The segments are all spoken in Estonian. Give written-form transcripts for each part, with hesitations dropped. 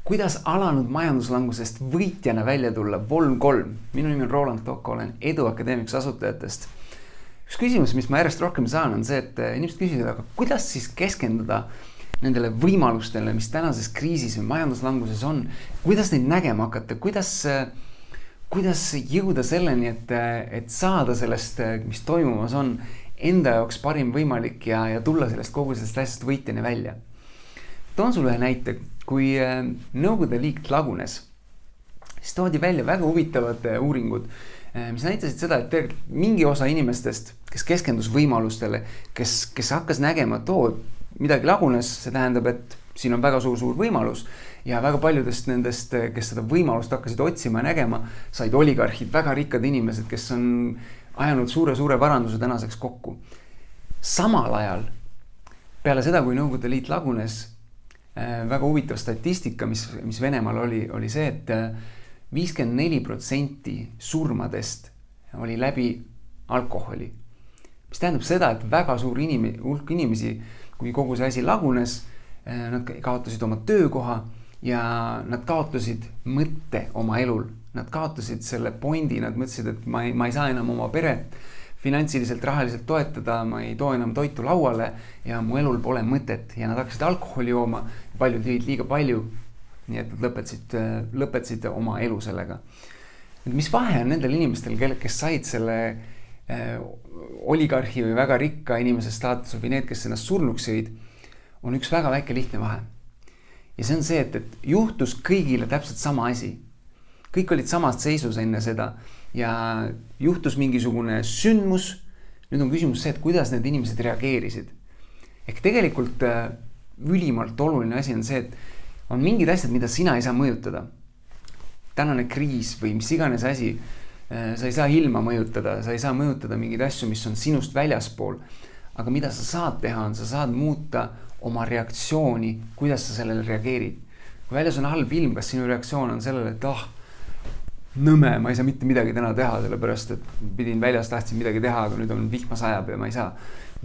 Kuidas alanud majanduslangusest võitjana välja tulla? Volm 3. Minu nimi on Roland Toko, olen Eduakadeemiks asutajatest. Üks küsimus, mis ma järjest rohkem saan, on see, et inimesed küsivad, aga kuidas siis keskenduda nendele võimalustele, mis tänases kriisis või majanduslanguses on? Kuidas neid nägema hakata? Kuidas jõuda selleni, et saada sellest, mis toimumas on, enda jaoks parim võimalik ja tulla kogu sellest asjast võitjana välja? Toon sulle ühe näite. Kui Nõukogude Liit lagunes, siis toodi välja väga huvitavad uuringud, mis näitasid seda, et mingi osa inimestest, kes keskendus võimalustele, kes hakkas nägema, et midagi lagunes, see tähendab, et siin on väga suur võimalus ja väga paljudest nendest, kes seda võimalust hakkasid otsima ja nägema, said oligarhid, väga rikkad inimesed, kes on ajanud suure varanduse tänaseks kokku. Samal ajal, peale seda, kui Nõukogude Liit lagunes, väga huvitav statistika, mis Venemaal oli see, et 54% surmadest oli läbi alkoholi. Mis tähendab seda, et väga suur hulk inimesi, kui kogu see asi lagunes, nad kaotasid oma töökoha ja nad kaotasid mõtte oma elul. Nad kaotasid selle pointi, nad mõtlesid, et ma ei saa enam oma peret finantsiliselt, rahaliselt toetada, ma ei too enam toitu lauale ja mu elul pole mõtet. Ja nad hakkasid alkoholi jooma, paljud jõid liiga palju, nii et nad lõpetasid oma elu sellega. Mis vahe on nendel inimestel, kes said selle oligarhi või väga rikka inimese staatuse või need, kes ennast surnuks jõid, on üks väga väike lihtne vahe. Ja see on see, et juhtus kõigile täpselt sama asi. Kõik olid samast seisus enne seda ja juhtus mingisugune sündmus. Nüüd on küsimus see, et kuidas need inimesed reageerisid. Ehk tegelikult ülimalt oluline asi on see, et on mingid asjad, mida sina ei saa mõjutada. Tänane kriis või mis iganes asi, sa ei saa ilma mõjutada, sa ei saa mõjutada mingeid asju, mis on sinust väljaspool. Aga mida sa saad teha on, sa saad muuta oma reaktsiooni, kuidas sa sellele reageerid. Kui väljas on halb ilm, kas sinu reaktsioon on sellele, et nõme, ma ei saa mitte midagi täna teha, sellepärast, et pidin väljas, tahtsin midagi teha, aga nüüd on vihma sajab ja ma ei saa.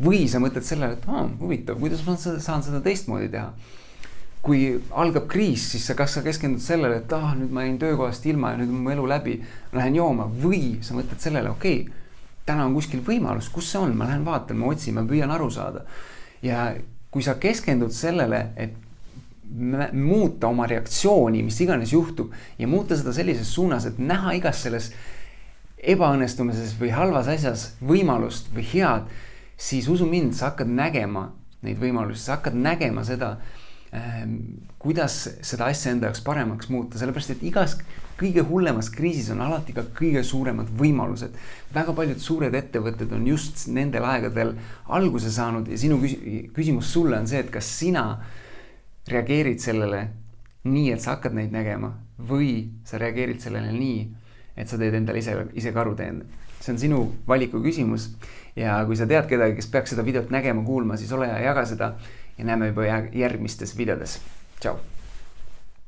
Või sa mõtled sellele, et huvitav, kuidas ma saan seda teistmoodi teha. Kui algab kriis, siis kas sa keskendud sellele, et nüüd ma jäin töökohast ilma ja nüüd on mu elu läbi, ma lähen jooma. Või sa mõtled sellele, okei, täna on kuskil võimalus, kus see on, ma lähen vaatan, ma otsin, ma püüan aru saada. Ja kui sa keskendud sellele, et muuta oma reaktsiooni, mis iganes juhtub ja muuta seda sellises suunas, et näha igas selles ebaõnnestumises või halvas asjas võimalust või head, siis usu mind, sa hakkad nägema neid võimalusi, sa hakkad nägema seda, kuidas seda asja enda jaoks paremaks muuta, sellepärast, et igas kõige hullemas kriisis on alati ka kõige suuremad võimalused. Väga paljud suured ettevõtted on just nendel aegadel alguse saanud ja sinu küsimus sulle on see, et kas sina reageerid sellele nii, et sa hakkad neid nägema või sa reageerid sellele nii, et sa teed endale ise karuteene. See on sinu valiku küsimus ja kui sa tead kedagi, kes peaks seda videot nägema, kuulma, siis ole ja jaga seda ja näeme juba järgmistes videodes. Tšau!